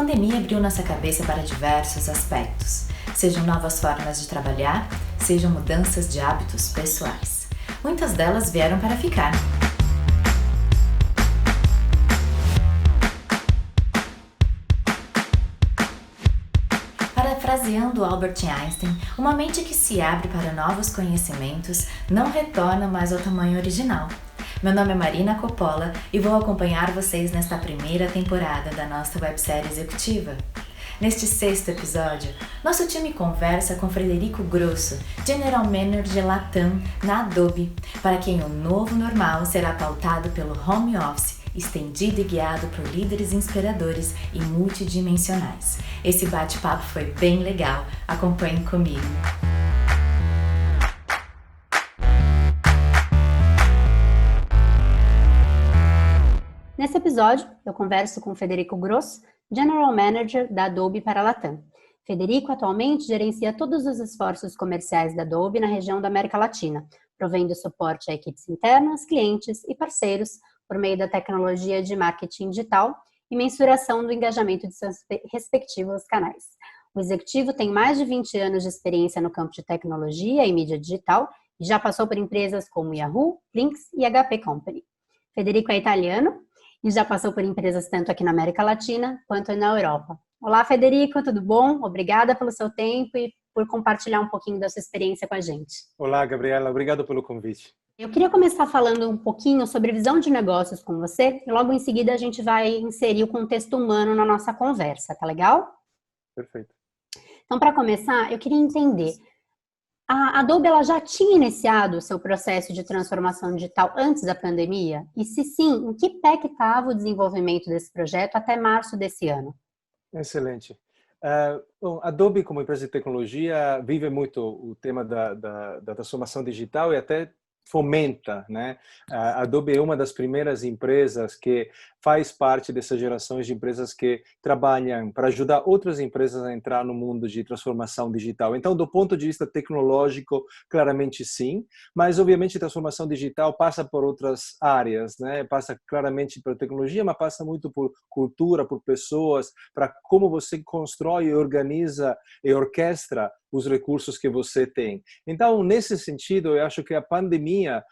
pandemia abriu nossa cabeça para diversos aspectos, sejam novas formas de trabalhar, sejam mudanças de hábitos pessoais. Muitas delas vieram para ficar. Parafraseando Albert Einstein, uma mente que se abre para novos conhecimentos não retorna mais ao tamanho original. Meu nome é Marina Coppola e vou acompanhar vocês nesta primeira temporada da nossa websérie executiva. Neste 6º episódio, nosso time conversa com Frederico Grosso, General Manager Latam na Adobe, para quem o novo normal será pautado pelo home office, estendido e guiado por líderes inspiradores e multidimensionais. Esse bate-papo foi bem legal, acompanhem comigo. Nesse episódio, eu converso com Frederico Grosso, General Manager da Adobe para a Latam. Federico atualmente gerencia todos os esforços comerciais da Adobe na região da América Latina, provendo suporte a equipes internas, clientes e parceiros por meio da tecnologia de marketing digital e mensuração do engajamento de seus respectivos canais. O executivo tem mais de 20 anos de experiência no campo de tecnologia e mídia digital e já passou por empresas como Yahoo, Lynx e HP Company. Federico é italiano e já passou por empresas tanto aqui na América Latina quanto na Europa. Olá, Federico, tudo bom? Obrigada pelo seu tempo e por compartilhar um pouquinho da sua experiência com a gente. Olá, Gabriela, obrigado pelo convite. Eu queria começar falando um pouquinho sobre visão de negócios com você e logo em seguida a gente vai inserir o contexto humano na nossa conversa, tá legal? Perfeito. Então, para começar, eu queria entender, a Adobe ela já tinha iniciado o seu processo de transformação digital antes da pandemia? E se sim, em que pé que estava o desenvolvimento desse projeto até março desse ano? Excelente. Bom, a Adobe, como empresa de tecnologia, vive muito o tema da transformação digital e até fomenta, né? A Adobe é uma das primeiras empresas que faz parte dessas gerações de empresas que trabalham para ajudar outras empresas a entrar no mundo de transformação digital. Então, do ponto de vista tecnológico, claramente sim, mas obviamente a transformação digital passa por outras áreas, né? Passa claramente pela tecnologia, mas passa muito por cultura, por pessoas, para como você constrói, organiza e orquestra os recursos que você tem. Então, nesse sentido, eu acho que a pandemia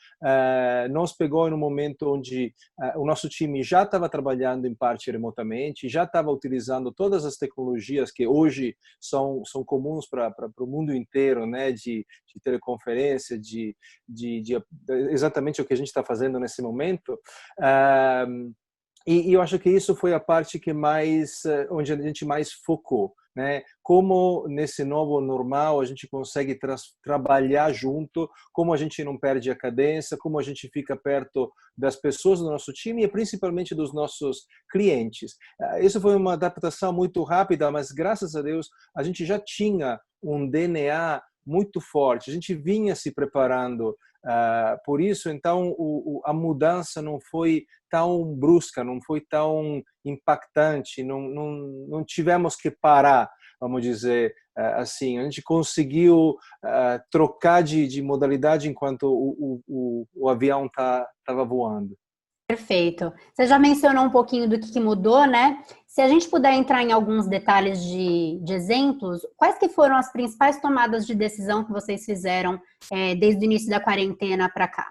nos pegou em um momento onde o nosso time já estava trabalhando em parte remotamente, já estava utilizando todas as tecnologias que hoje são comuns para o mundo inteiro, né, de teleconferência, de exatamente o que a gente está fazendo nesse momento. E eu acho que isso foi a parte que onde a gente mais focou, né? Como nesse novo normal a gente consegue trabalhar junto, como a gente não perde a cadência, como a gente fica perto das pessoas do nosso time e principalmente dos nossos clientes. Isso foi uma adaptação muito rápida, mas graças a Deus a gente já tinha um DNA muito forte, a gente vinha se preparando. Por isso, então, a mudança não foi tão brusca, não foi tão impactante, não tivemos que parar, vamos dizer assim. A gente conseguiu trocar de modalidade enquanto o avião estava voando. Perfeito. Você já mencionou um pouquinho do que mudou, né? Se a gente puder entrar em alguns detalhes de exemplos, quais que foram as principais tomadas de decisão que vocês fizeram desde o início da quarentena para cá?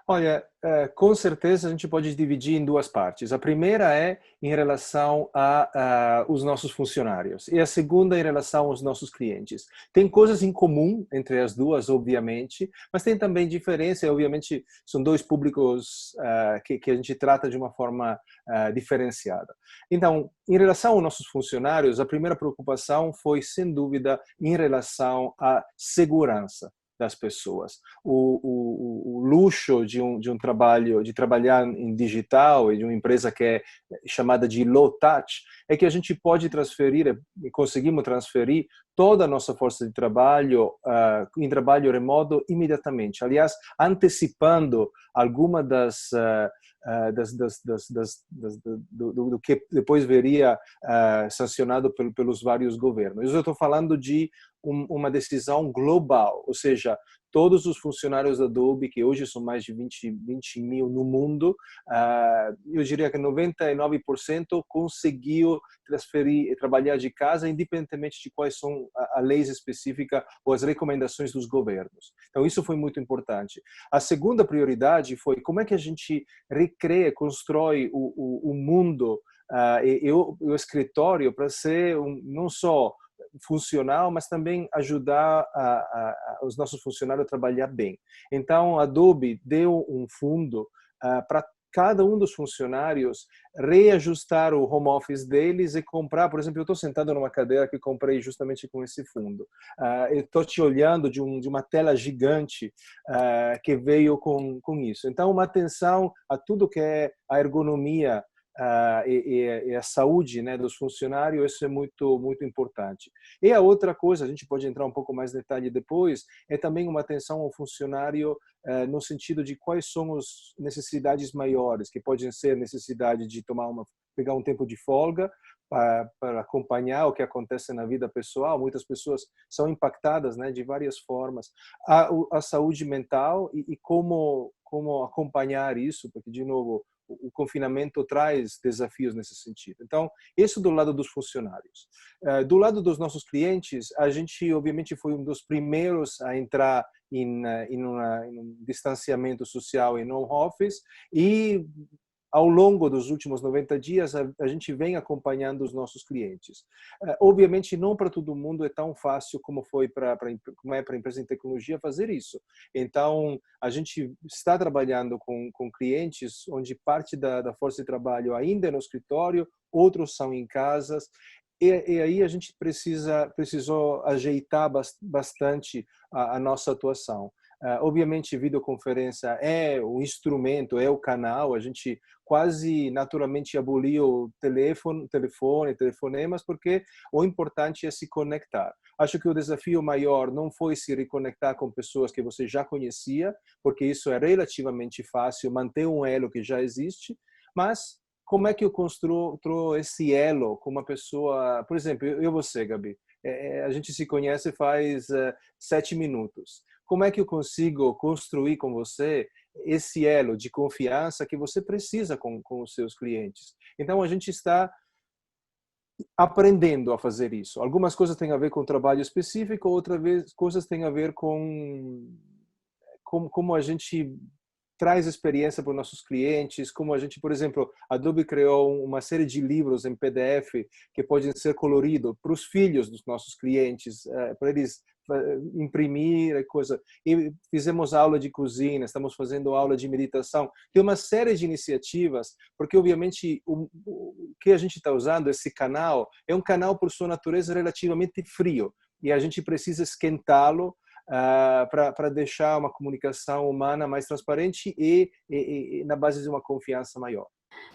Olha, com certeza a gente pode dividir em duas partes. A primeira é em relação os nossos funcionários e a segunda em relação aos nossos clientes. Tem coisas em comum entre as duas, obviamente, mas tem também diferença. Obviamente, são dois públicos que a gente trata de uma forma diferenciada. Então, em relação aos nossos funcionários, a primeira preocupação foi, sem dúvida, em relação à segurança das pessoas. O luxo de um trabalho, de trabalhar em digital e de uma empresa que é chamada de low touch, é que a gente pode transferir, e conseguimos transferir toda a nossa força de trabalho em trabalho remoto imediatamente. Aliás, antecipando alguma do que depois veria sancionado pelos vários governos. Eu estou falando de uma decisão global, ou seja, todos os funcionários da Adobe, que hoje são mais de 20 mil no mundo, eu diria que 99% conseguiu transferir e trabalhar de casa, independentemente de quais são as leis específicas ou as recomendações dos governos. Então, isso foi muito importante. A segunda prioridade foi como é que a gente recria, constrói o mundo e o escritório para ser não só funcional, mas também ajudar os nossos funcionários a trabalhar bem. Então, a Adobe deu um fundo para cada um dos funcionários reajustar o home office deles e comprar, por exemplo, eu estou sentado numa cadeira que comprei justamente com esse fundo. Eu estou te olhando de uma tela gigante que veio com isso. Então, uma atenção a tudo que é a ergonomia e a saúde, né, dos funcionários, isso é muito, muito importante. E a outra coisa, a gente pode entrar um pouco mais em detalhe depois, é também uma atenção ao funcionário no sentido de quais são as necessidades maiores, que podem ser necessidade de pegar um tempo de folga para acompanhar o que acontece na vida pessoal. Muitas pessoas são impactadas, né, de várias formas. A saúde mental e como acompanhar isso, porque, de novo, o confinamento traz desafios nesse sentido. Então, isso do lado dos funcionários. Do lado dos nossos clientes, a gente, obviamente, foi um dos primeiros a entrar em um distanciamento social em home office e, ao longo dos últimos 90 dias, a gente vem acompanhando os nossos clientes. Obviamente, não para todo mundo é tão fácil como é para a empresa de tecnologia fazer isso. Então, a gente está trabalhando com clientes onde parte da força de trabalho ainda é no escritório, outros são em casas. E aí a gente precisou ajeitar bastante a nossa atuação. Obviamente, videoconferência é o instrumento, é o canal. A gente quase naturalmente aboliu telefonemas, porque o importante é se conectar. Acho que o desafio maior não foi se reconectar com pessoas que você já conhecia, porque isso é relativamente fácil, manter um elo que já existe, mas como é que eu construo esse elo com uma pessoa, por exemplo, eu e você, Gabi, a gente se conhece faz 7 minutos. Como é que eu consigo construir com você esse elo de confiança que você precisa com os seus clientes? Então, a gente está aprendendo a fazer isso. Algumas coisas têm a ver com trabalho específico, outras coisas têm a ver com como a gente traz experiência para os nossos clientes, como a gente, por exemplo, a Adobe criou uma série de livros em PDF que podem ser coloridos para os filhos dos nossos clientes, para eles imprimir coisa. E fizemos aula de cozinha, estamos fazendo aula de meditação. Tem uma série de iniciativas, porque obviamente o que a gente está usando, esse canal, é um canal por sua natureza relativamente frio e a gente precisa esquentá-lo para deixar uma comunicação humana mais transparente e na base de uma confiança maior.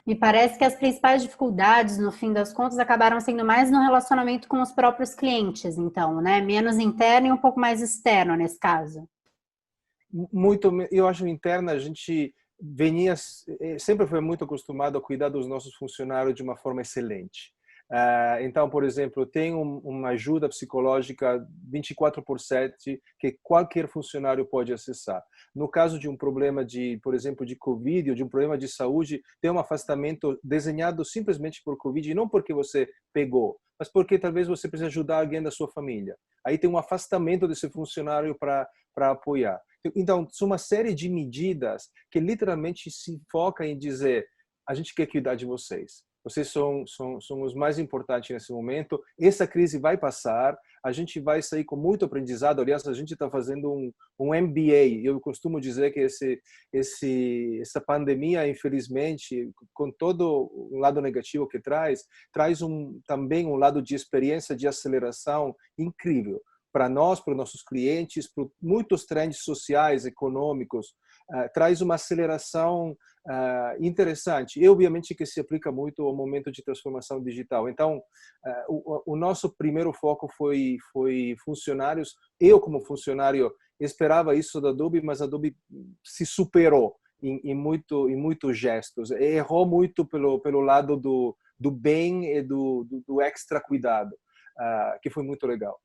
Me parece que as principais dificuldades, no fim das contas, acabaram sendo mais no relacionamento com os próprios clientes, então, né? Menos interno e um pouco mais externo nesse caso. Muito, eu acho interna a gente sempre foi muito acostumado a cuidar dos nossos funcionários de uma forma excelente. Então, por exemplo, tem uma ajuda psicológica 24/7 que qualquer funcionário pode acessar. No caso de um problema por exemplo, de Covid ou de um problema de saúde, tem um afastamento desenhado simplesmente por Covid, e não porque você pegou, mas porque talvez você precise ajudar alguém da sua família. Aí tem um afastamento desse funcionário para apoiar. Então, são uma série de medidas que literalmente se focam em dizer: a gente quer cuidar de vocês. Vocês são os mais importantes nesse momento. Essa crise vai passar. A gente vai sair com muito aprendizado. Aliás, a gente está fazendo um MBA. Eu costumo dizer que essa pandemia, infelizmente, com todo o lado negativo que traz também um lado de experiência de aceleração incrível para nós, para os nossos clientes, para muitos trends sociais, econômicos. Traz uma aceleração interessante e obviamente que se aplica muito ao momento de transformação digital. Então, o nosso primeiro foco foi funcionários. Eu, como funcionário, esperava isso da Adobe, mas a Adobe se superou em muitos gestos. Errou muito pelo lado do bem e do extra cuidado, que foi muito legal.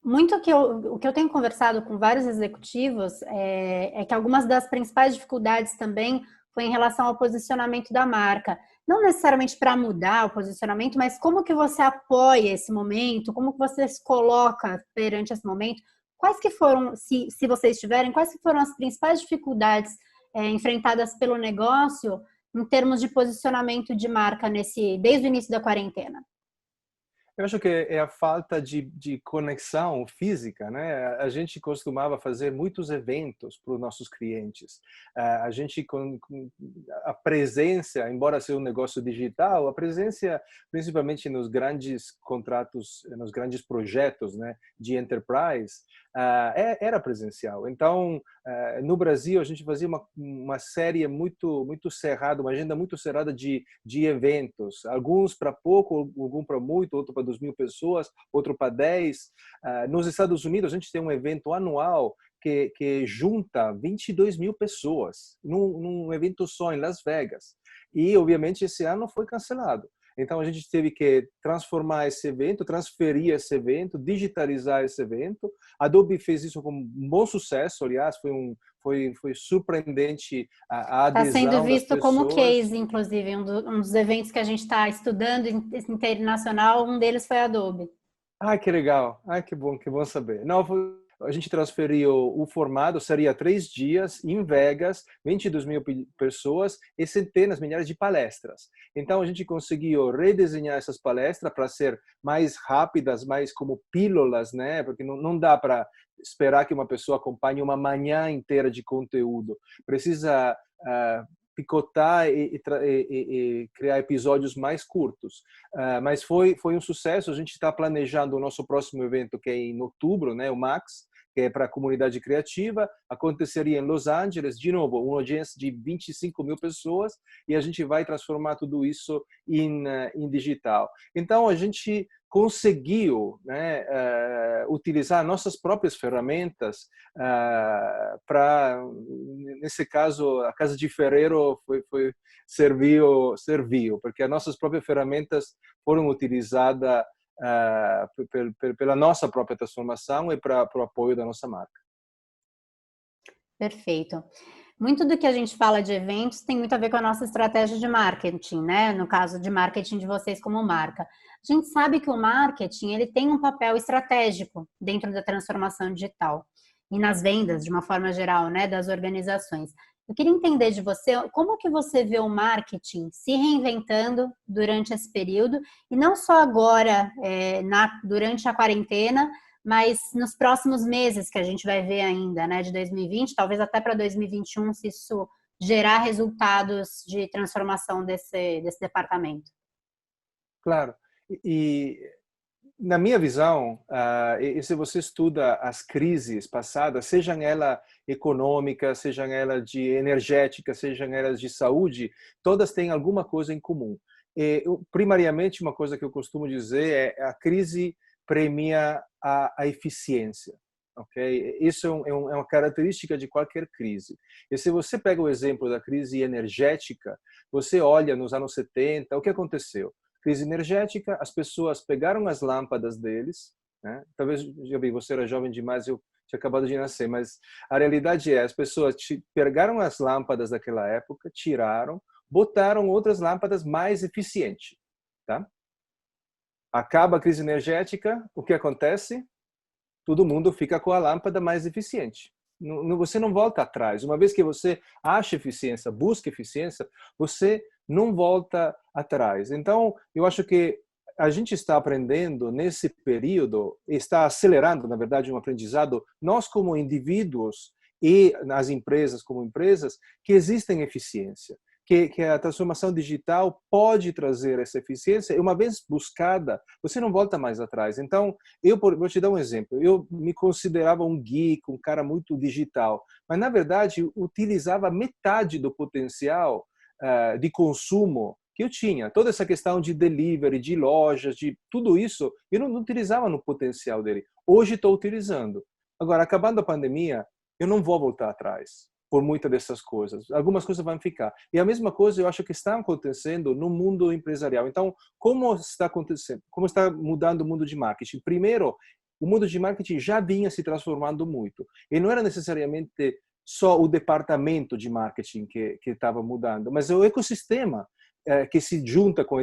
muito o que eu tenho conversado com vários executivos é que algumas das principais dificuldades também foi em relação ao posicionamento da marca. Não necessariamente para mudar o posicionamento, mas como que você apoia esse momento, como que você se coloca perante esse momento. Quais que foram, se vocês tiverem, quais que foram as principais dificuldades enfrentadas pelo negócio em termos de posicionamento de marca desde o início da quarentena? Eu acho que é a falta de conexão física, né? A gente costumava fazer muitos eventos para os nossos clientes. A gente, com a presença, embora seja um negócio digital, a presença, principalmente nos grandes contratos, nos grandes projetos, né, de enterprise, era presencial. Então, no Brasil, a gente fazia uma série muito cerrada, uma agenda muito cerrada de eventos. Alguns para pouco, algum para muito, outro para 2.000 pessoas, outro para 10. Nos Estados Unidos, a gente tem um evento anual que junta 22.000 pessoas num evento só em Las Vegas. E, obviamente, esse ano foi cancelado. Então, a gente teve que transformar esse evento, transferir esse evento, digitalizar esse evento. A Adobe fez isso com um bom sucesso, aliás, foi surpreendente a Está adesão sendo das visto como pessoas. case, inclusive, um dos eventos que a gente está estudando internacional, um deles foi a Adobe. Ah, que legal. Ah, que bom saber. Não, a gente transferiu o formato, seria 3 dias em Vegas, 22.000 pessoas e centenas, milhares de palestras. Então, a gente conseguiu redesenhar essas palestras para ser mais rápidas, mais como pílulas, né? Porque não dá para esperar que uma pessoa acompanhe uma manhã inteira de conteúdo. Precisa picotar e criar episódios mais curtos. Mas foi um sucesso. A gente está planejando o nosso próximo evento, que é em outubro, né, o Max, que é para a comunidade criativa. Aconteceria em Los Angeles, de novo, uma audiência de 25.000 pessoas, e a gente vai transformar tudo isso em digital. Então, a gente conseguiu, né, utilizar nossas próprias ferramentas para, nesse caso, a Casa de Ferreiro serviu, porque as nossas próprias ferramentas foram utilizadas pela nossa própria transformação e para o apoio da nossa marca. Perfeito. Muito do que a gente fala de eventos tem muito a ver com a nossa estratégia de marketing, né? No caso de marketing de vocês como marca. A gente sabe que o marketing ele tem um papel estratégico dentro da transformação digital e nas vendas, de uma forma geral, né, das organizações. Eu queria entender de você como que você vê o marketing se reinventando durante esse período e não só agora, durante a quarentena, mas nos próximos meses que a gente vai ver ainda, né, de 2020, talvez até para 2021, se isso gerar resultados de transformação desse departamento. Claro. E na minha visão, e se você estuda as crises passadas, sejam elas econômicas, sejam elas de energética, sejam elas de saúde, todas têm alguma coisa em comum. Primariamente, uma coisa que eu costumo dizer é a crise premia a eficiência. Okay? Isso é uma característica de qualquer crise. E se você pega o exemplo da crise energética, você olha nos anos 70, o que aconteceu? Crise energética, as pessoas pegaram as lâmpadas deles, né? Talvez, já vi, você era jovem demais, eu tinha acabado de nascer, mas a realidade é, as pessoas pegaram as lâmpadas daquela época, tiraram, botaram outras lâmpadas mais eficientes, tá? Acaba a crise energética, o que acontece? Todo mundo fica com a lâmpada mais eficiente. Você não volta atrás. Uma vez que você acha eficiência, busca eficiência, você não volta atrás. Então, eu acho que a gente está aprendendo nesse período, está acelerando, na verdade, um aprendizado, nós como indivíduos e nas empresas como empresas, que existem eficiência. Que a transformação digital pode trazer essa eficiência, e uma vez buscada, você não volta mais atrás. Então, vou te dar um exemplo. Eu me considerava um geek, um cara muito digital, mas, na verdade, utilizava metade do potencial de consumo que eu tinha. Toda essa questão de delivery, de lojas, de tudo isso, eu não utilizava no potencial dele. Hoje estou utilizando. Agora, acabando a pandemia, eu não vou voltar atrás por muitas dessas coisas. Algumas coisas vão ficar. E a mesma coisa eu acho que está acontecendo no mundo empresarial. Então, como está acontecendo? Como está mudando o mundo de marketing? Primeiro, o mundo de marketing já vinha se transformando muito. E não era necessariamente só o departamento de marketing que estava mudando, mas o ecossistema que se junta com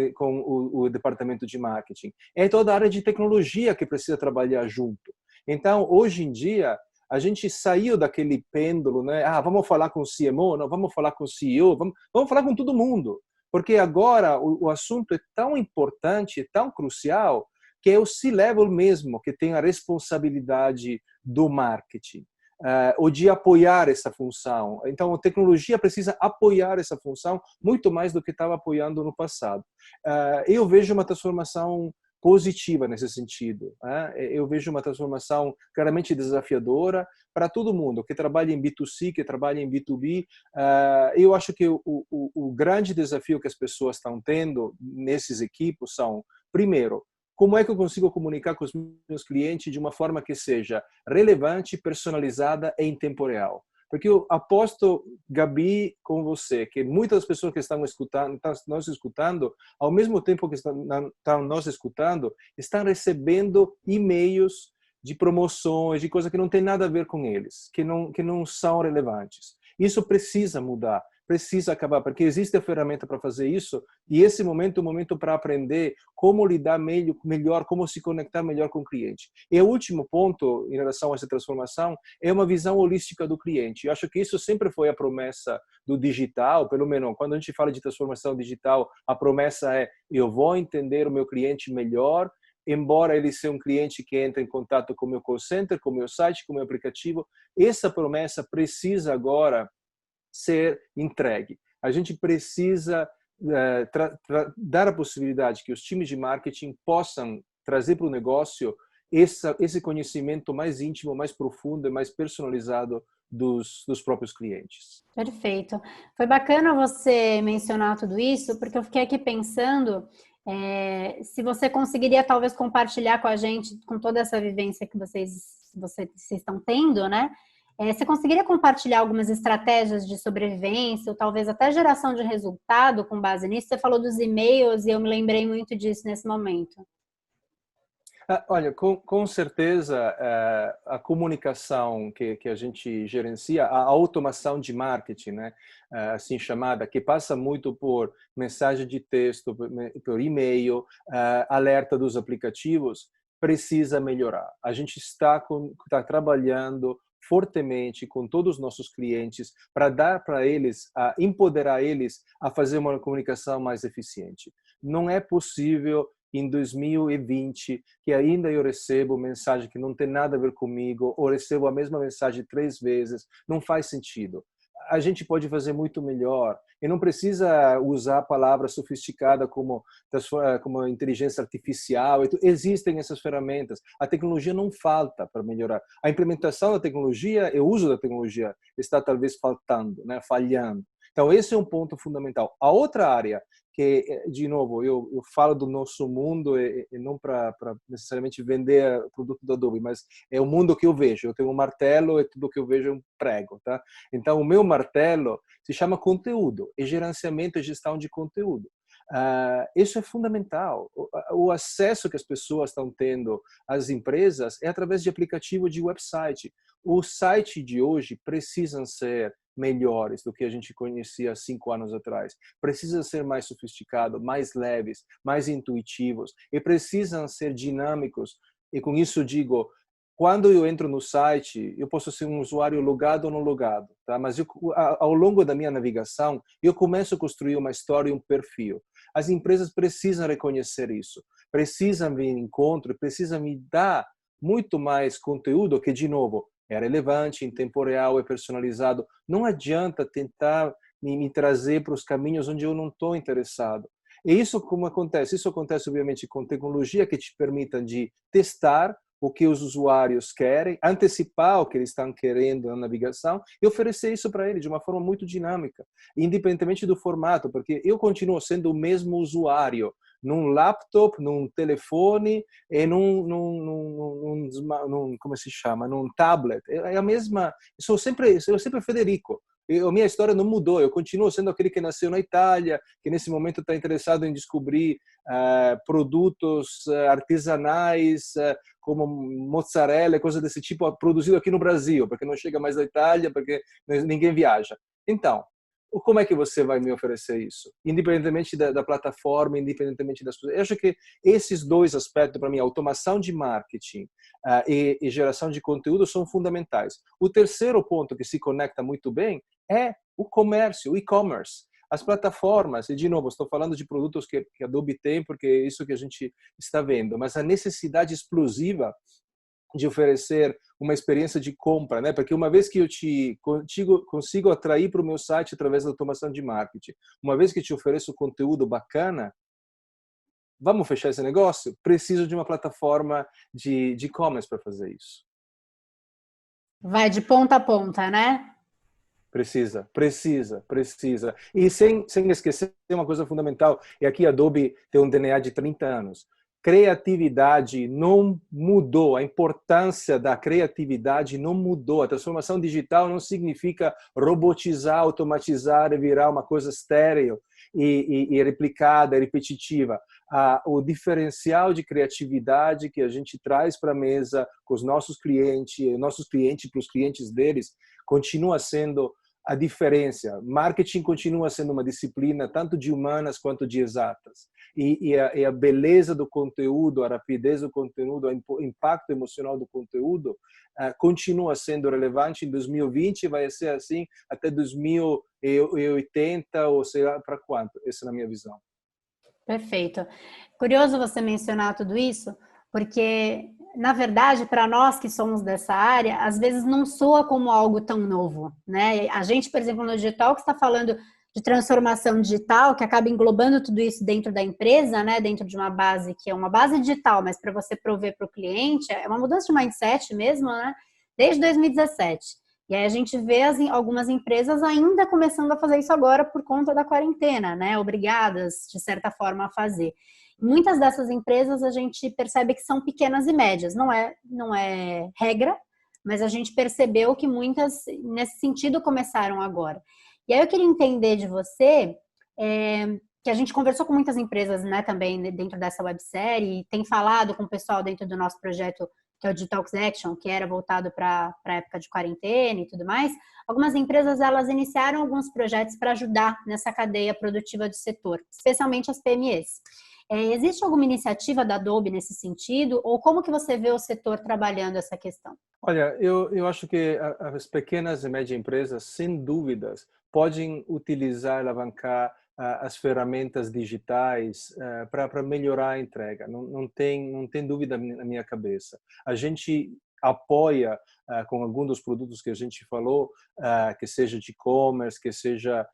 o departamento de marketing. É toda a área de tecnologia que precisa trabalhar junto. Então, hoje em dia, a gente saiu daquele pêndulo, né? Vamos falar com o CMO, não, vamos falar com o CEO, vamos falar com todo mundo. Porque agora o assunto é tão importante, é tão crucial, que é o C-Level mesmo que tem a responsabilidade do marketing. Ou de apoiar essa função. Então, a tecnologia precisa apoiar essa função muito mais do que estava apoiando no passado. Eu vejo uma transformação positiva nesse sentido. Eu vejo uma transformação claramente desafiadora para todo mundo que trabalha em B2C, que trabalha em B2B. Eu acho que o grande desafio que as pessoas estão tendo nesses equipes são, primeiro, como é que eu consigo comunicar com os meus clientes de uma forma que seja relevante, personalizada e em tempo real? Porque eu aposto, Gabi, com você, que muitas das pessoas que estão nos escutando, ao mesmo tempo que estão nos escutando, estão recebendo e-mails de promoções, de coisas que não tem nada a ver com eles, que não são relevantes. Isso precisa mudar. Precisa acabar, porque existe a ferramenta para fazer isso, e esse momento é o momento para aprender como lidar melhor, como se conectar melhor com o cliente. E o último ponto, em relação a essa transformação, é uma visão holística do cliente. Eu acho que isso sempre foi a promessa do digital, pelo menos quando a gente fala de transformação digital, a promessa é: eu vou entender o meu cliente melhor, embora ele seja um cliente que entra em contato com o meu call center, com o meu site, com o meu aplicativo. Essa promessa precisa agora ser entregue. A gente precisa dar a possibilidade que os times de marketing possam trazer para o negócio esse conhecimento mais íntimo, mais profundo e mais personalizado dos próprios clientes. Perfeito. Foi bacana você mencionar tudo isso, porque eu fiquei aqui pensando se você conseguiria talvez compartilhar com a gente, com toda essa vivência que vocês estão tendo, né? Você conseguiria compartilhar algumas estratégias de sobrevivência ou talvez até geração de resultado com base nisso? Você falou dos e-mails e eu me lembrei muito disso nesse momento. Olha, com certeza a comunicação que a gente gerencia, a automação de marketing, né, assim chamada, que passa muito por mensagem de texto, por e-mail, alerta dos aplicativos, precisa melhorar. A gente está trabalhando fortemente com todos os nossos clientes para dar para eles, empoderar eles a fazer uma comunicação mais eficiente. Não é possível em 2020 que ainda eu recebo mensagem que não tem nada a ver comigo ou recebo a mesma mensagem 3 vezes. Não faz sentido. A gente pode fazer muito melhor e não precisa usar palavras sofisticadas como inteligência artificial. Existem essas ferramentas. A tecnologia não falta para melhorar. A implementação da tecnologia e o uso da tecnologia está talvez faltando, né? Falhando. Então, esse é um ponto fundamental. A outra área que, de novo, eu falo do nosso mundo e não para necessariamente vender o produto da Adobe, mas é o mundo que eu vejo. Eu tenho um martelo e tudo que eu vejo é um prego, tá? Então, o meu martelo se chama conteúdo, e gerenciamento e gestão de conteúdo. Isso é fundamental. O acesso que as pessoas estão tendo às empresas é através de aplicativo de website. O site de hoje precisam ser melhores do que a gente conhecia 5 anos atrás. Precisam ser mais sofisticados, mais leves, mais intuitivos e precisam ser dinâmicos. E com isso digo, quando eu entro no site, eu posso ser um usuário logado ou não logado, tá? Mas ao longo da minha navegação, eu começo a construir uma história e um perfil. As empresas precisam reconhecer isso, precisam me encontrar, precisam me dar muito mais conteúdo que, de novo, é relevante, em tempo real, é personalizado. Não adianta tentar me trazer para os caminhos onde eu não estou interessado. E isso como acontece? Isso acontece, obviamente, com tecnologia que te permita de testar o que os usuários querem, antecipar o que eles estão querendo na navegação e oferecer isso para eles de uma forma muito dinâmica, independentemente do formato, porque eu continuo sendo o mesmo usuário num laptop, num telefone e num como se chama, num tablet. É a mesma. Eu sou sempre Federico. A minha história não mudou, eu continuo sendo aquele que nasceu na Itália, que nesse momento está interessado em descobrir produtos artesanais, como mozzarella, coisa desse tipo, produzido aqui no Brasil, porque não chega mais da Itália, porque ninguém viaja. Então, como é que você vai me oferecer isso? Independentemente da plataforma, independentemente das coisas. Eu acho que esses dois aspectos, para mim, automação de marketing e geração de conteúdo são fundamentais. O terceiro ponto que se conecta muito bem é o comércio, o e-commerce. As plataformas, e de novo, estou falando de produtos que a Adobe tem, porque é isso que a gente está vendo, mas a necessidade explosiva de oferecer uma experiência de compra, né? Porque uma vez que eu consigo atrair para o meu site através da automação de marketing, uma vez que te ofereço conteúdo bacana, vamos fechar esse negócio? Preciso de uma plataforma de e-commerce para fazer isso. Vai de ponta a ponta, né? Precisa. E sem esquecer uma coisa fundamental, e aqui a Adobe tem um DNA de 30 anos. Criatividade não mudou, a importância da criatividade não mudou. A transformação digital não significa robotizar, automatizar e virar uma coisa estéril e replicada, repetitiva. O diferencial de criatividade que a gente traz para a mesa com os nossos clientes para os clientes deles, continua sendo a diferença. Marketing continua sendo uma disciplina tanto de humanas quanto de exatas. E a beleza do conteúdo, a rapidez do conteúdo, o impacto emocional do conteúdo continua sendo relevante em 2020 e vai ser assim até 2080 ou sei lá para quanto. Essa é a minha visão. Perfeito. Curioso você mencionar tudo isso, porque, na verdade, para nós que somos dessa área, às vezes não soa como algo tão novo, né? A gente, por exemplo, no digital, que está falando de transformação digital, que acaba englobando tudo isso dentro da empresa, né? Dentro de uma base que é uma base digital, mas para você prover para o cliente, é uma mudança de mindset mesmo, né? Desde 2017. E aí a gente vê algumas empresas ainda começando a fazer isso agora por conta da quarentena, né? Obrigadas, de certa forma, a fazer. Muitas dessas empresas a gente percebe que são pequenas e médias. Não é regra, mas a gente percebeu que muitas, nesse sentido, começaram agora. E aí eu queria entender de você, que a gente conversou com muitas empresas, né, também dentro dessa websérie, e tem falado com o pessoal dentro do nosso projeto, que é o Digital Action, que era voltado para a época de quarentena e tudo mais. Algumas empresas, elas iniciaram alguns projetos para ajudar nessa cadeia produtiva do setor, especialmente as PMEs. Existe alguma iniciativa da Adobe nesse sentido? Ou como que você vê o setor trabalhando essa questão? Olha, eu acho que as pequenas e médias empresas, sem dúvidas, podem utilizar, alavancar as ferramentas digitais para melhorar a entrega. Não tem dúvida na minha cabeça. A gente apoia com alguns dos produtos que a gente falou, que seja de e-commerce, que seja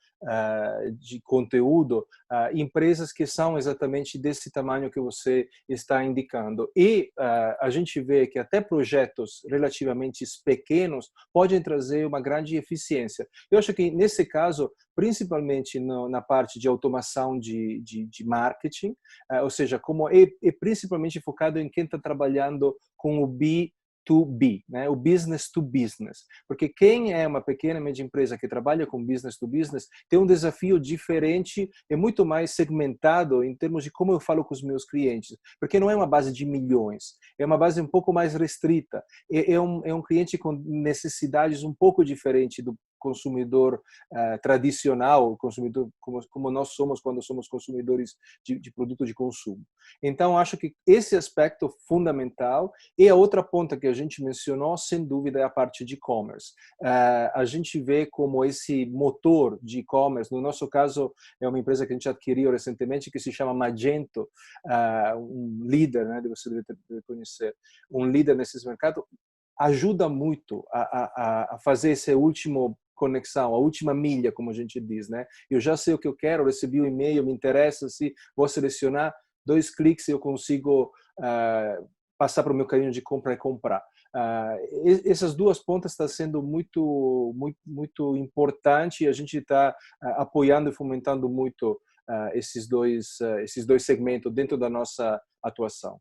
de conteúdo, empresas que são exatamente desse tamanho que você está indicando. E a gente vê que até projetos relativamente pequenos podem trazer uma grande eficiência. Eu acho que, nesse caso, principalmente na parte de automação de marketing, ou seja, como é principalmente focado em quem está trabalhando com o B2B, né? O business to business. Porque quem é uma pequena e média empresa que trabalha com business to business tem um desafio diferente e muito mais segmentado em termos de como eu falo com os meus clientes. Porque não é uma base de milhões, é uma base um pouco mais restrita. É um cliente com necessidades um pouco diferentes do consumidor tradicional, consumidor como nós somos quando somos consumidores de produto de consumo. Então, acho que esse aspecto é fundamental. E a outra ponta que a gente mencionou, sem dúvida, é a parte de e-commerce. A gente vê como esse motor de e-commerce, no nosso caso, é uma empresa que a gente adquiriu recentemente, que se chama Magento, um líder, né, você deve conhecer, um líder nesse mercado, ajuda muito a fazer esse último conexão, a última milha, como a gente diz, né? Eu já sei o que eu quero, recebi o e-mail, me interessa, se vou selecionar, 2 cliques eu consigo passar para o meu caminho de compra e comprar. Essas duas pontas estão sendo muito importante, e a gente está apoiando e fomentando muito esses dois segmentos dentro da nossa atuação.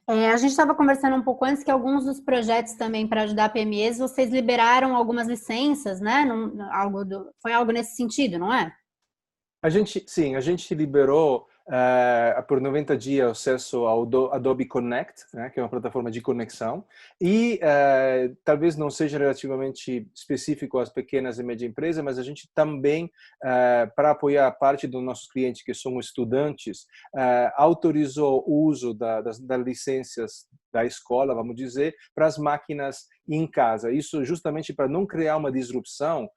A gente estava conversando um pouco antes que alguns dos projetos também para ajudar PMEs, vocês liberaram algumas licenças, né? Foi algo nesse sentido, não é? Sim, a gente liberou por 90 dias acesso ao Adobe Connect, né, que é uma plataforma de conexão, e talvez não seja relativamente específico às pequenas e médias empresas, mas a gente também, para apoiar parte dos nossos clientes, que são estudantes, autorizou o uso das licenças da escola, vamos dizer, para as máquinas em casa. Isso justamente para não criar uma disrupção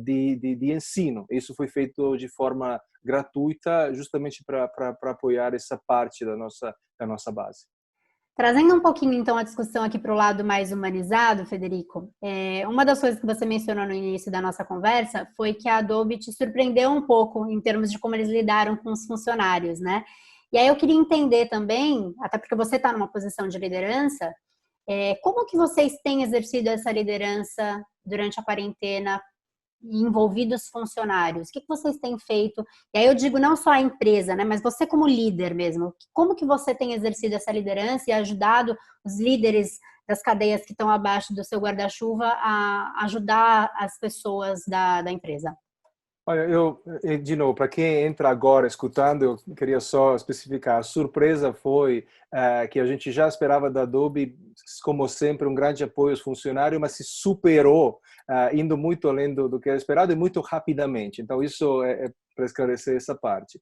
de ensino. Isso foi feito de forma gratuita, justamente para apoiar essa parte da nossa base. Trazendo um pouquinho, então, a discussão aqui para o lado mais humanizado, Federico, uma das coisas que você mencionou no início da nossa conversa foi que a Adobe te surpreendeu um pouco em termos de como eles lidaram com os funcionários, né? E aí eu queria entender também, até porque você está numa posição de liderança, como que vocês têm exercido essa liderança durante a quarentena e envolvido os funcionários? O que vocês têm feito? E aí eu digo não só a empresa, né, mas você como líder mesmo. Como que você tem exercido essa liderança e ajudado os líderes das cadeias que estão abaixo do seu guarda-chuva a ajudar as pessoas da empresa? Olha, de novo, para quem entra agora escutando, eu queria só especificar, a surpresa foi que a gente já esperava da Adobe, como sempre, um grande apoio aos funcionários, mas se superou, indo muito além do que era esperado e muito rapidamente. Então, isso é para esclarecer essa parte.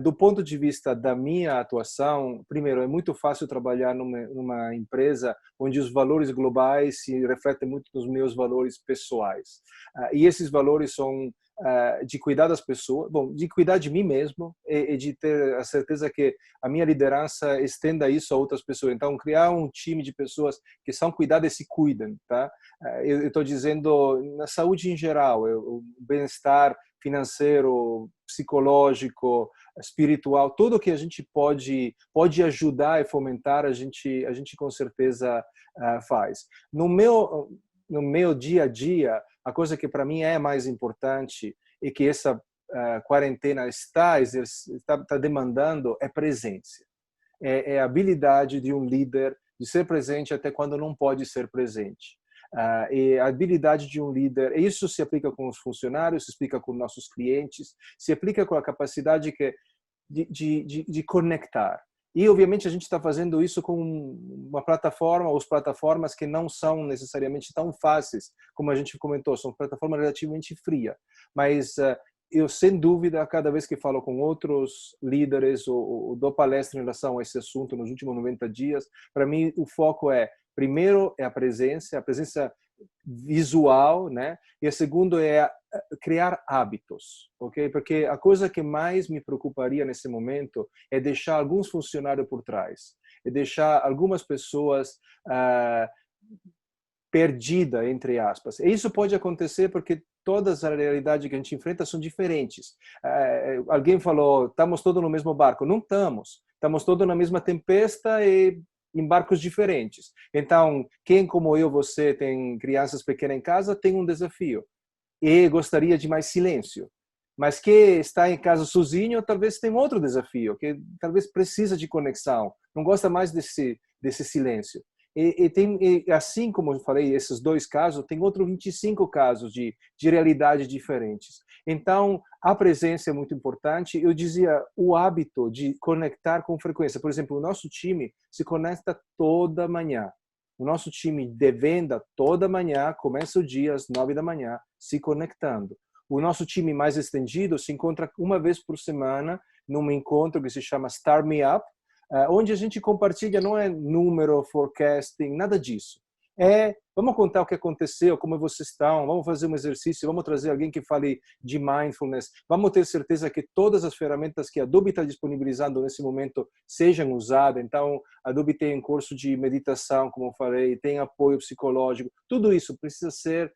Do ponto de vista da minha atuação, primeiro, é muito fácil trabalhar numa empresa onde os valores globais se refletem muito nos meus valores pessoais. E esses valores são de cuidar das pessoas, bom, de cuidar de mim mesmo e de ter a certeza que a minha liderança estenda isso a outras pessoas. Então, criar um time de pessoas que são cuidadas e se cuidam, tá? Eu estou dizendo na saúde em geral, o bem-estar financeiro, psicológico, espiritual, tudo que a gente pode ajudar e fomentar, a gente com certeza faz. No meu dia a dia, a coisa que para mim é mais importante e que essa quarentena está demandando é presença. É a habilidade de um líder de ser presente até quando não pode ser presente. E a habilidade de um líder, isso se aplica com os funcionários, se aplica com nossos clientes, se aplica com a capacidade de conectar. E, obviamente, a gente está fazendo isso com uma plataforma, ou plataformas que não são necessariamente tão fáceis, como a gente comentou, são plataformas relativamente frias. Mas eu, sem dúvida, cada vez que falo com outros líderes ou dou palestra em relação a esse assunto nos últimos 90 dias, para mim o foco primeiro é a presença visual, né? E a segundo é criar hábitos, ok? Porque a coisa que mais me preocuparia nesse momento é deixar alguns funcionários por trás, é deixar algumas pessoas perdidas, entre aspas. E isso pode acontecer porque todas as realidades que a gente enfrenta são diferentes. Alguém falou, estamos todos no mesmo barco. Não estamos. Estamos todos na mesma tempesta e em barcos diferentes. Então, quem como eu, você, tem crianças pequenas em casa, tem um desafio. E gostaria de mais silêncio. Mas que está em casa sozinho, talvez tenha outro desafio, que talvez precisa de conexão. Não gosta mais desse silêncio. E assim como eu falei, esses dois casos, tem outros 25 casos de realidades diferentes. Então, a presença é muito importante. Eu dizia, o hábito de conectar com frequência. Por exemplo, o nosso time se conecta toda manhã. O nosso time de venda, toda manhã, começa o dia às 9 da manhã, se conectando. O nosso time mais estendido se encontra uma vez por semana num encontro que se chama Start Me Up, onde a gente compartilha, não é número, forecasting, nada disso. Vamos contar o que aconteceu, como vocês estão, vamos fazer um exercício, vamos trazer alguém que fale de mindfulness, vamos ter certeza que todas as ferramentas que a Adobe está disponibilizando nesse momento sejam usadas. Então, a Adobe tem um curso de meditação, como eu falei, tem apoio psicológico, tudo isso precisa ser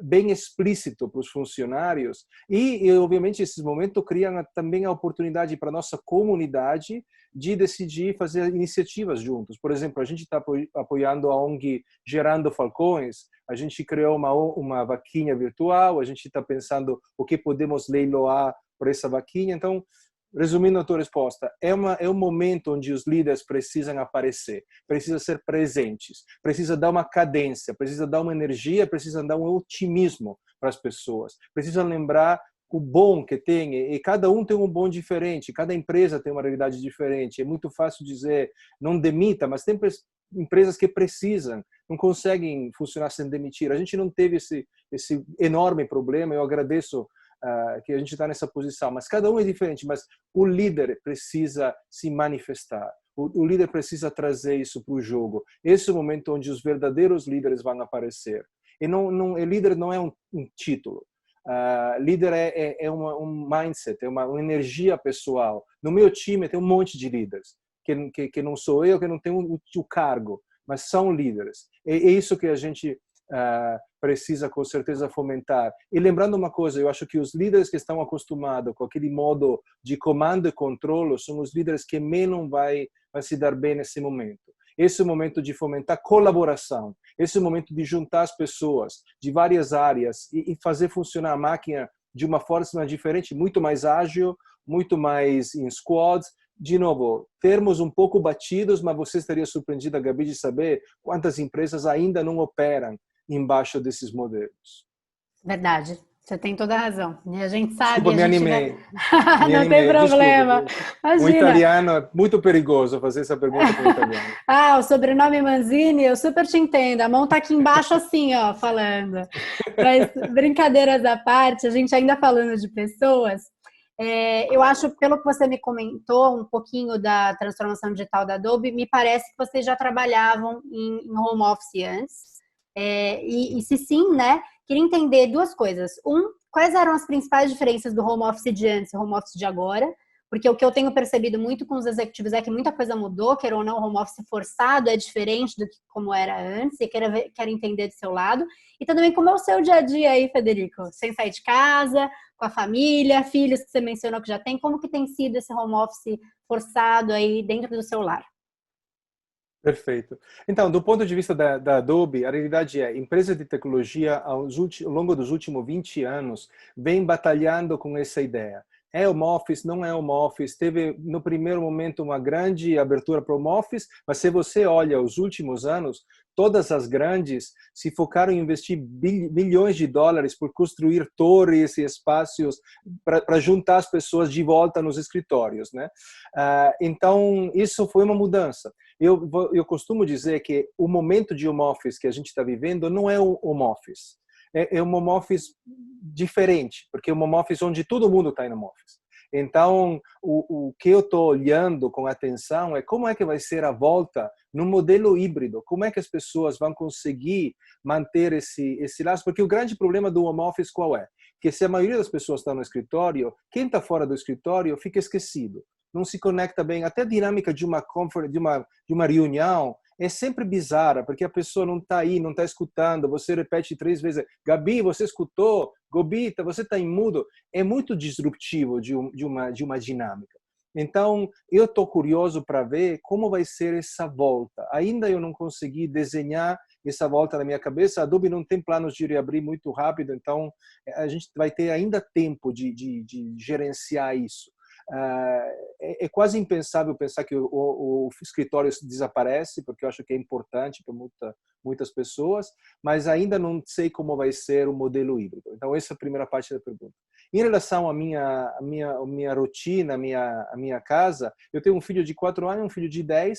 bem explícito para os funcionários e obviamente, esses momentos criam também a oportunidade para a nossa comunidade de decidir fazer iniciativas juntos. Por exemplo, a gente está apoiando a ONG Gerando Falcões, a gente criou uma vaquinha virtual, a gente está pensando o que podemos leiloar por essa vaquinha. Então, resumindo a tua resposta, é um momento onde os líderes precisam aparecer, precisam ser presentes, precisa dar uma cadência, precisa dar uma energia, precisa dar um otimismo para as pessoas, precisa lembrar o bom que tem, e cada um tem um bom diferente, cada empresa tem uma realidade diferente. É muito fácil dizer, não demita, mas tem empresas que precisam, não conseguem funcionar sem demitir. A gente não teve esse enorme problema, eu agradeço que a gente está nessa posição, mas cada um é diferente, mas o líder precisa se manifestar, o líder precisa trazer isso para o jogo. Esse é o momento onde os verdadeiros líderes vão aparecer. E líder não é um título. Líder é um mindset, é uma energia pessoal. No meu time tem um monte de líderes, que não sou eu, que não tenho o cargo, mas são líderes. É isso que a gente precisa com certeza fomentar. E lembrando uma coisa, eu acho que os líderes que estão acostumados com aquele modo de comando e controle são os líderes que menos vai se dar bem nesse momento. Esse é o momento de fomentar colaboração. Esse é o momento de juntar as pessoas de várias áreas e fazer funcionar a máquina de uma forma diferente, muito mais ágil, muito mais em squads. De novo, termos um pouco batidos, mas você estaria surpreendida, Gabi, de saber quantas empresas ainda não operam embaixo desses modelos. Verdade. Você tem toda a razão. E a gente sabe... Desculpa, me animei. Não tem problema. Imagina. Um italiano é muito perigoso fazer essa pergunta para um italiano. O sobrenome Manzini, eu super te entendo. A mão tá aqui embaixo assim, ó, falando. Mas, brincadeiras à parte, a gente ainda falando de pessoas, eu acho, pelo que você me comentou um pouquinho da transformação digital da Adobe, me parece que vocês já trabalhavam em home office antes. E se sim, né? Queria entender duas coisas. Quais eram as principais diferenças do home office de antes e home office de agora? Porque o que eu tenho percebido muito com os executivos é que muita coisa mudou, quer ou não, o home office forçado é diferente do que como era antes, e quero entender do seu lado. E também como é o seu dia a dia aí, Federico? Sem sair de casa, com a família, filhos que você mencionou que já tem, como que tem sido esse home office forçado aí dentro do seu lar? Perfeito. Então, do ponto de vista da Adobe, a realidade é, empresa de tecnologia, ao longo dos últimos 20 anos, vem batalhando com essa ideia. É home office, não é home office, teve no primeiro momento uma grande abertura para home office, mas se você olha os últimos anos, todas as grandes se focaram em investir bilhões de dólares por construir torres e espaços para juntar as pessoas de volta nos escritórios, né? Então, isso foi uma mudança. Eu costumo dizer que o momento de home office que a gente está vivendo não é um home office. É um home office diferente, porque é um home office onde todo mundo está em home office. Então, o que eu estou olhando com atenção é como é que vai ser a volta no modelo híbrido, como é que as pessoas vão conseguir manter esse laço, porque o grande problema do home office qual é? Que se a maioria das pessoas está no escritório, quem está fora do escritório fica esquecido, não se conecta bem, até a dinâmica de uma conference, de uma reunião, é sempre bizarra, porque a pessoa não está aí, não está escutando, você repete 3 vezes, Gabi, você escutou? Gobita, você está em mudo. É muito disruptivo de uma dinâmica. Então, eu estou curioso para ver como vai ser essa volta. Ainda eu não consegui desenhar essa volta na minha cabeça. A Adobe não tem planos de reabrir muito rápido, então a gente vai ter ainda tempo de gerenciar isso. É quase impensável pensar que o escritório desaparece, porque eu acho que é importante para muitas pessoas, mas ainda não sei como vai ser o modelo híbrido. Então, essa é a primeira parte da pergunta. Em relação à minha rotina, à minha casa, eu tenho um filho de 4 anos e um filho de 10.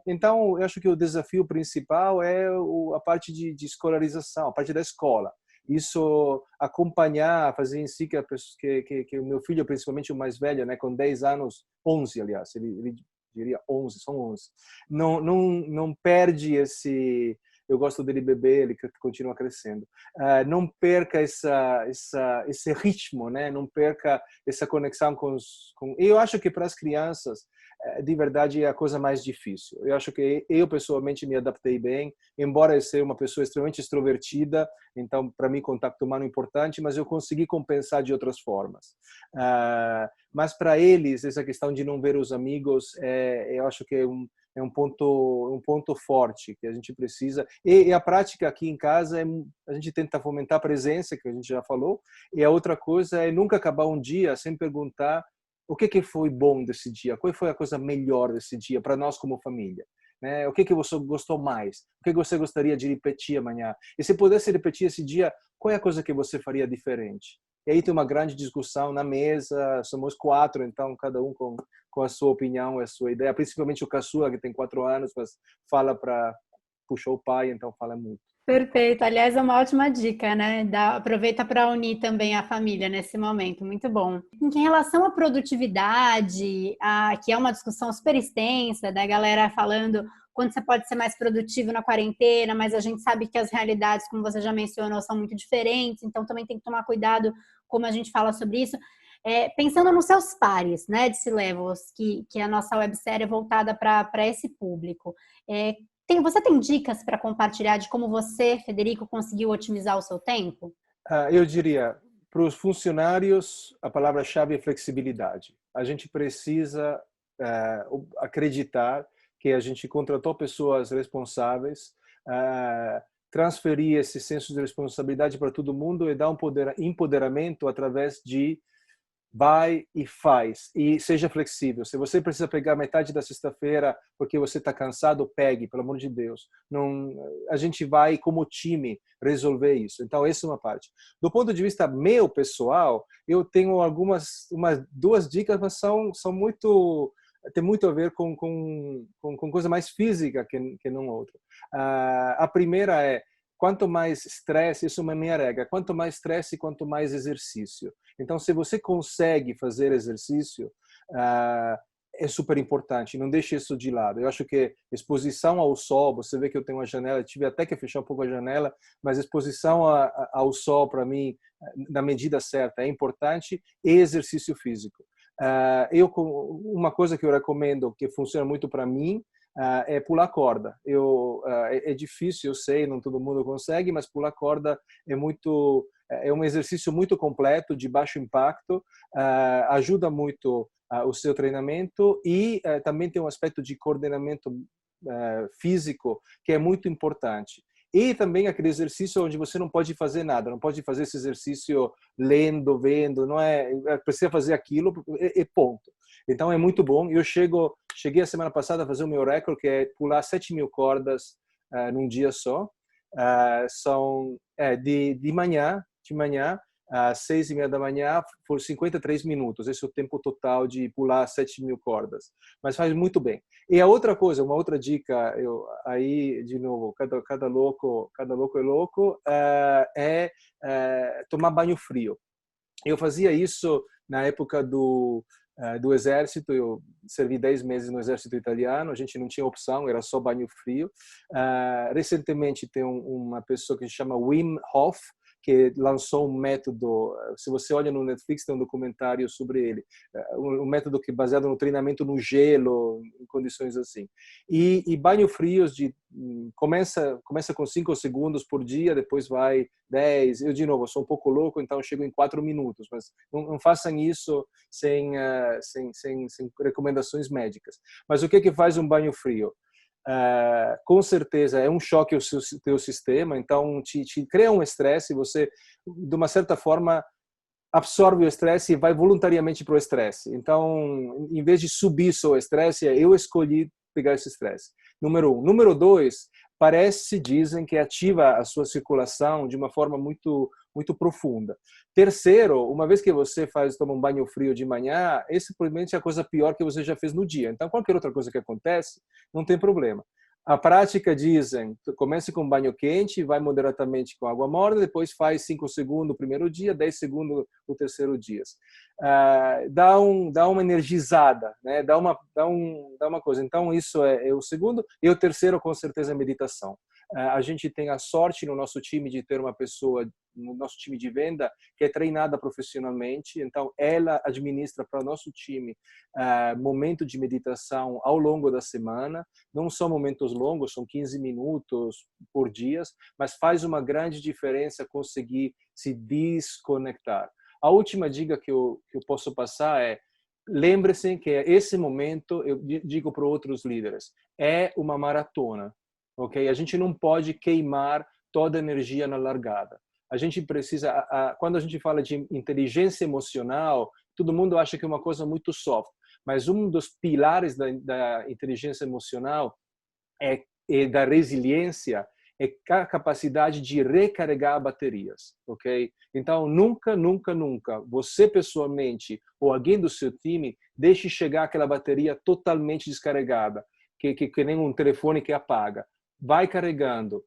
Então, eu acho que o desafio principal é a parte de escolarização, a parte da escola. Isso acompanhar, fazer em si que o meu filho, principalmente o mais velho, né, com 10 anos, 11 aliás, ele diria 11, são 11, não perde esse, eu gosto dele beber, ele continua crescendo, não perca esse ritmo, né, não perca essa conexão e eu acho que para as crianças, de verdade, é a coisa mais difícil. Eu acho que eu pessoalmente me adaptei bem, embora eu seja uma pessoa extremamente extrovertida, então para mim contato humano é importante, mas eu consegui compensar de outras formas. Mas para eles essa questão de não ver os amigos, eu acho que é um ponto forte que a gente precisa. E a prática aqui em casa a gente tenta fomentar a presença, que a gente já falou, e a outra coisa é nunca acabar um dia sem perguntar o que foi bom desse dia, qual foi a coisa melhor desse dia para nós como família. Né? O que você gostou mais? O que você gostaria de repetir amanhã? E se pudesse repetir esse dia, qual é a coisa que você faria diferente? E aí tem uma grande discussão na mesa, somos 4, então cada um com a sua opinião, a sua ideia, principalmente o caçula, que tem 4 anos, mas fala para puxar o pai, então fala muito. Perfeito. Aliás, é uma ótima dica, né? Aproveita para unir também a família nesse momento. Muito bom. Em relação à produtividade, que é uma discussão super extensa, da galera falando quando você pode ser mais produtivo na quarentena, mas a gente sabe que as realidades, como você já mencionou, são muito diferentes, então também tem que tomar cuidado como a gente fala sobre isso. Pensando nos seus pares, né, de C-Levels, que a nossa websérie é voltada para esse público. Você tem dicas para compartilhar de como você, Federico, conseguiu otimizar o seu tempo? Eu diria, para os funcionários, a palavra-chave é flexibilidade. A gente precisa acreditar que a gente contratou pessoas responsáveis, transferir esse senso de responsabilidade para todo mundo e dar um empoderamento através de vai e faz, e seja flexível. Se você precisa pegar metade da sexta-feira porque você está cansado, pegue, pelo amor de Deus. Não, a gente vai, como time, resolver isso. Então, essa é uma parte. Do ponto de vista meu, pessoal, eu tenho duas dicas, mas são muito... tem muito a ver com coisa mais física que não outra. A primeira é, quanto mais estresse, isso é uma minha regra, quanto mais estresse, quanto mais exercício. Então, se você consegue fazer exercício, é super importante, não deixe isso de lado. Eu acho que exposição ao sol, você vê que eu tenho uma janela, tive até que fechar um pouco a janela, mas exposição ao sol, para mim, na medida certa, é importante, e exercício físico. Uma coisa que eu recomendo, que funciona muito para mim, é pular corda. É difícil, eu sei, não todo mundo consegue, mas pular corda é um exercício muito completo, de baixo impacto, ajuda muito o seu treinamento e também tem um aspecto de coordenamento físico que é muito importante. E também aquele exercício onde você não pode fazer nada, não pode fazer esse exercício lendo, vendo, não precisa fazer aquilo e ponto. Então é muito bom. Eu cheguei a semana passada a fazer o meu recorde, que é pular 7.000 cordas num dia só. São de manhã às 6:30 da manhã por 53 minutos. Esse é o tempo total de pular 7.000 cordas. Mas faz muito bem. E uma outra dica, aí de novo, cada louco é louco, tomar banho frio. Eu fazia isso na época do exército. Eu servi 10 meses no exército italiano, a gente não tinha opção, era só banho frio. Recentemente tem uma pessoa que se chama Wim Hof, que lançou um método, se você olha no Netflix tem um documentário sobre ele, um método que é baseado no treinamento no gelo, em condições assim. E banho frios começa com 5 segundos por dia, depois vai 10. Eu, de novo, sou um pouco louco, então chego em 4 minutos, mas não façam isso sem recomendações médicas. Mas o que faz um banho frio? Com certeza é um choque ao teu sistema, então te cria um estresse, você de uma certa forma absorve o estresse e vai voluntariamente para o estresse. Então, em vez de subir só o estresse, eu escolhi pegar esse estresse. Número 1. Número 2, dizem que ativa a sua circulação de uma forma muito profunda. Terceiro, uma vez que você toma um banho frio de manhã, esse provavelmente é a coisa pior que você já fez no dia. Então, qualquer outra coisa que acontece, não tem problema. A prática dizem, comece com banho quente, vai moderadamente com água morna, depois faz 5 segundos o primeiro dia, 10 segundos o terceiro dia. Dá uma energizada, né? Dá uma coisa. Então, isso é o segundo. E o terceiro, com certeza, é meditação. A gente tem a sorte no nosso time de ter uma pessoa, no nosso time de venda, que é treinada profissionalmente, então ela administra para o nosso time momento de meditação ao longo da semana. Não são momentos longos, são 15 minutos por dia, mas faz uma grande diferença conseguir se desconectar. A última dica que eu posso passar é: lembre-se que esse momento, eu digo para outros líderes, é uma maratona. Okay? A gente não pode queimar toda a energia na largada. A gente precisa, quando a gente fala de inteligência emocional, todo mundo acha que é uma coisa muito soft, mas um dos pilares da inteligência emocional e da resiliência é a capacidade de recarregar baterias, ok? Então, nunca, nunca, nunca, você pessoalmente ou alguém do seu time deixe chegar aquela bateria totalmente descarregada, que nem um telefone que apaga. Vai carregando,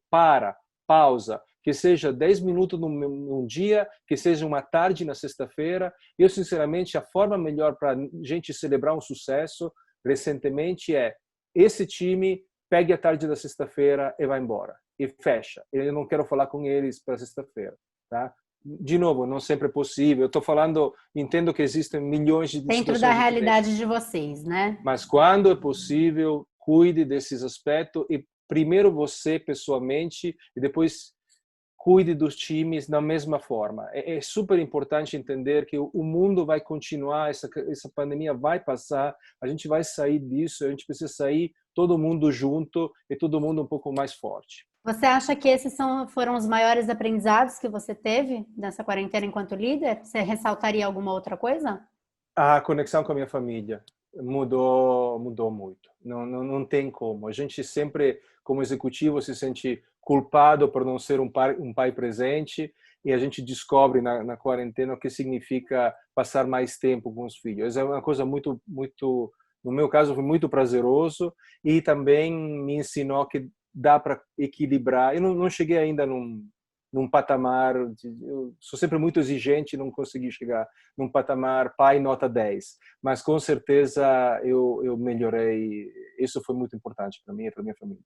pausa, que seja 10 minutos num dia, que seja uma tarde na sexta-feira. Eu, sinceramente, a forma melhor para a gente celebrar um sucesso, recentemente, é esse time pegue a tarde da sexta-feira e vai embora. E fecha. Eu não quero falar com eles para sexta-feira. Tá? De novo, não sempre é possível. Eu estou falando, entendo que existem milhões de dentro da realidade de vocês, né? Mas quando é possível, cuide desses aspectos e primeiro você pessoalmente e depois cuide dos times da mesma forma. É super importante entender que o mundo vai continuar, essa pandemia vai passar, a gente vai sair disso, a gente precisa sair todo mundo junto e todo mundo um pouco mais forte. Você acha que esses foram os maiores aprendizados que você teve nessa quarentena enquanto líder? Você ressaltaria alguma outra coisa? A conexão com a minha família mudou muito. Não tem como. A gente sempre, como executivo, se sente culpado por não ser um pai presente e a gente descobre na quarentena o que significa passar mais tempo com os filhos. É uma coisa muito, no meu caso, foi muito prazeroso e também me ensinou que dá para equilibrar. Eu não cheguei ainda num patamar, eu sou sempre muito exigente, não consegui chegar num patamar pai nota 10, mas com certeza eu melhorei, isso foi muito importante para mim e para minha família.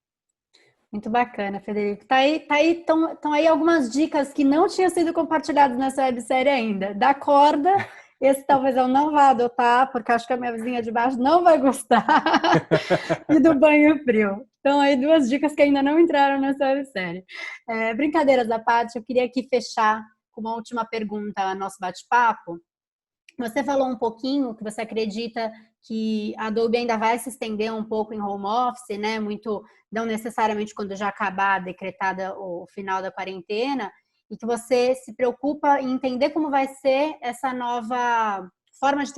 Muito bacana, Federico. Estão aí algumas dicas que não tinham sido compartilhadas nessa websérie ainda. Da corda, esse talvez eu não vá adotar, porque acho que a minha vizinha de baixo não vai gostar, e do banho frio. Então, aí 2 dicas que ainda não entraram nessa websérie. Brincadeiras à parte, eu queria aqui fechar com uma última pergunta ao nosso bate-papo. Você falou um pouquinho que você acredita que a Adobe ainda vai se estender um pouco em home office, né? Muito, não necessariamente quando já acabar decretada o final da quarentena, e que você se preocupa em entender como vai ser essa nova forma de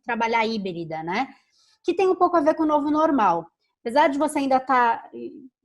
trabalhar híbrida, né? Que tem um pouco a ver com o novo normal. Apesar de você ainda estar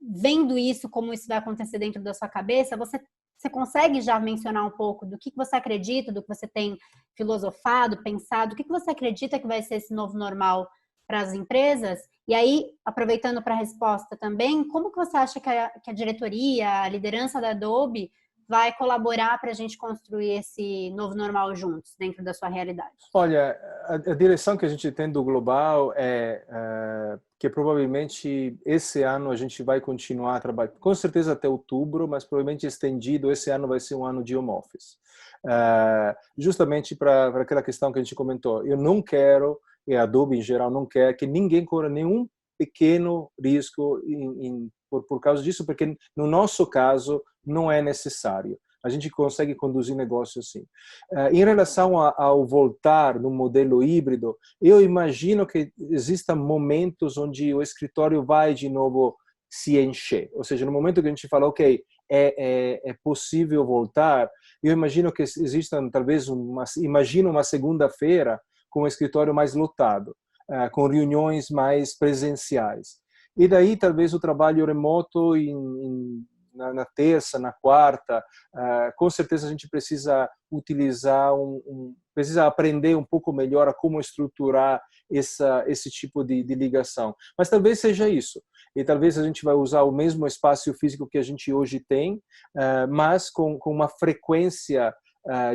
vendo isso, como isso vai acontecer dentro da sua cabeça, você consegue já mencionar um pouco do que você acredita, do que você tem filosofado, pensado, o que você acredita que vai ser esse novo normal para as empresas? E aí, aproveitando para a resposta também, como que você acha que a diretoria, a liderança da Adobe vai colaborar para a gente construir esse novo normal juntos, dentro da sua realidade? Olha, a direção que a gente tem do global é que provavelmente esse ano a gente vai continuar a trabalhar, com certeza até outubro, mas provavelmente estendido, esse ano vai ser um ano de home office. Justamente para aquela questão que a gente comentou. Eu não quero, e a Adobe em geral não quer, que ninguém corra nenhum pequeno risco por causa disso, porque no nosso caso não é necessário. A gente consegue conduzir negócio assim. Em relação ao voltar no modelo híbrido, eu imagino que existam momentos onde o escritório vai de novo se encher. Ou seja, no momento que a gente fala, ok, é possível voltar, eu imagino que existam talvez uma segunda-feira com o escritório mais lotado, com reuniões mais presenciais. E daí talvez o trabalho remoto na terça, na quarta, com certeza a gente precisa utilizar precisa aprender um pouco melhor a como estruturar esse tipo de ligação. Mas talvez seja isso. E talvez a gente vai usar o mesmo espaço físico que a gente hoje tem, mas com uma frequência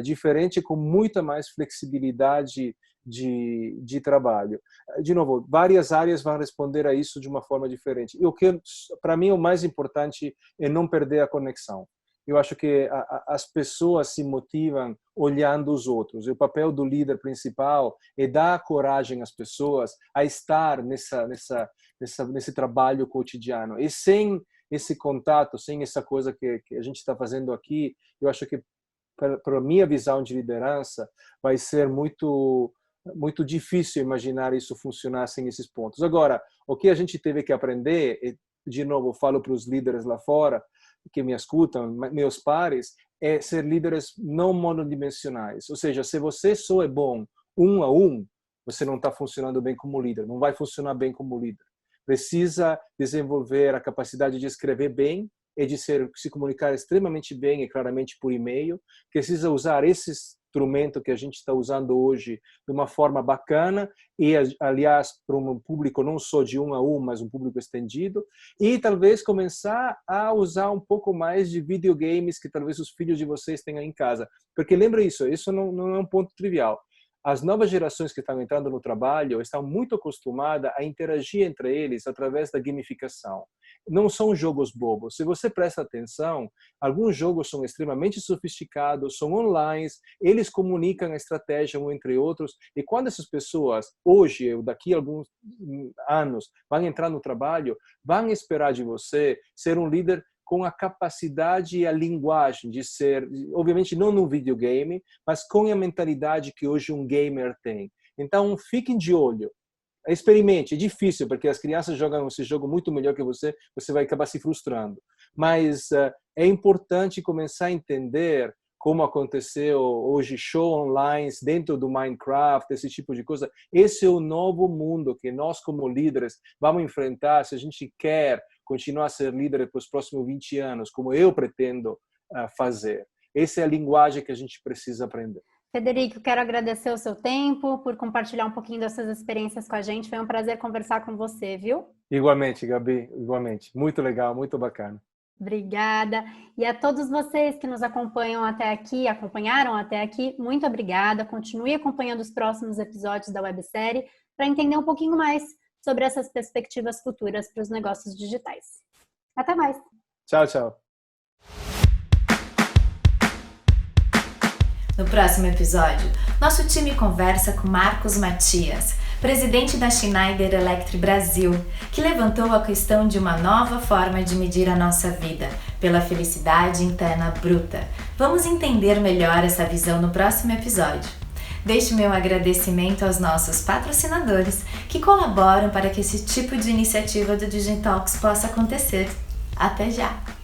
diferente, com muita mais flexibilidade de trabalho. De novo, várias áreas vão responder a isso de uma forma diferente. E o que, para mim, o mais importante é não perder a conexão. Eu acho que as pessoas se motivam olhando os outros. E o papel do líder principal é dar coragem às pessoas a estar nesse trabalho cotidiano. E sem esse contato, sem essa coisa que a gente está fazendo aqui, eu acho que, para a minha visão de liderança, vai ser muito difícil imaginar isso funcionar sem esses pontos. Agora, o que a gente teve que aprender, e de novo falo para os líderes lá fora que me escutam, meus pares, é ser líderes não monodimensionais. Ou seja, se você só é bom 1 a 1, você não está funcionando bem como líder, não vai funcionar bem como líder. Precisa desenvolver a capacidade de escrever bem e de se comunicar extremamente bem e claramente por e-mail. Precisa usar esse instrumento que a gente está usando hoje de uma forma bacana e, aliás, para um público não só de 1 a 1, mas um público estendido. E talvez começar a usar um pouco mais de videogames que talvez os filhos de vocês tenham em casa. Porque lembra isso não é um ponto trivial. As novas gerações que estão entrando no trabalho estão muito acostumadas a interagir entre eles através da gamificação. Não são jogos bobos. Se você presta atenção, alguns jogos são extremamente sofisticados, são online, eles comunicam a estratégia um entre outros, e quando essas pessoas, hoje ou daqui a alguns anos, vão entrar no trabalho, vão esperar de você ser um líder com a capacidade e a linguagem de ser, obviamente não no videogame, mas com a mentalidade que hoje um gamer tem. Então, fiquem de olho. Experimente, é difícil, porque as crianças jogam esse jogo muito melhor que você vai acabar se frustrando. Mas é importante começar a entender como aconteceu hoje, show online dentro do Minecraft, esse tipo de coisa. Esse é o novo mundo que nós, como líderes, vamos enfrentar se a gente quer continuar a ser líder para os próximos 20 anos, como eu pretendo fazer. Essa é a linguagem que a gente precisa aprender. Federico, quero agradecer o seu tempo, por compartilhar um pouquinho das suas experiências com a gente. Foi um prazer conversar com você, viu? Igualmente, Gabi, igualmente. Muito legal, muito bacana. Obrigada. E a todos vocês que nos acompanharam até aqui, muito obrigada. Continue acompanhando os próximos episódios da websérie para entender um pouquinho mais sobre essas perspectivas futuras para os negócios digitais. Até mais. Tchau, tchau. No próximo episódio, nosso time conversa com Marcos Matias, presidente da Schneider Electric Brasil, que levantou a questão de uma nova forma de medir a nossa vida, pela felicidade interna bruta. Vamos entender melhor essa visão no próximo episódio. Deixo meu agradecimento aos nossos patrocinadores que colaboram para que esse tipo de iniciativa do Digitalks possa acontecer. Até já!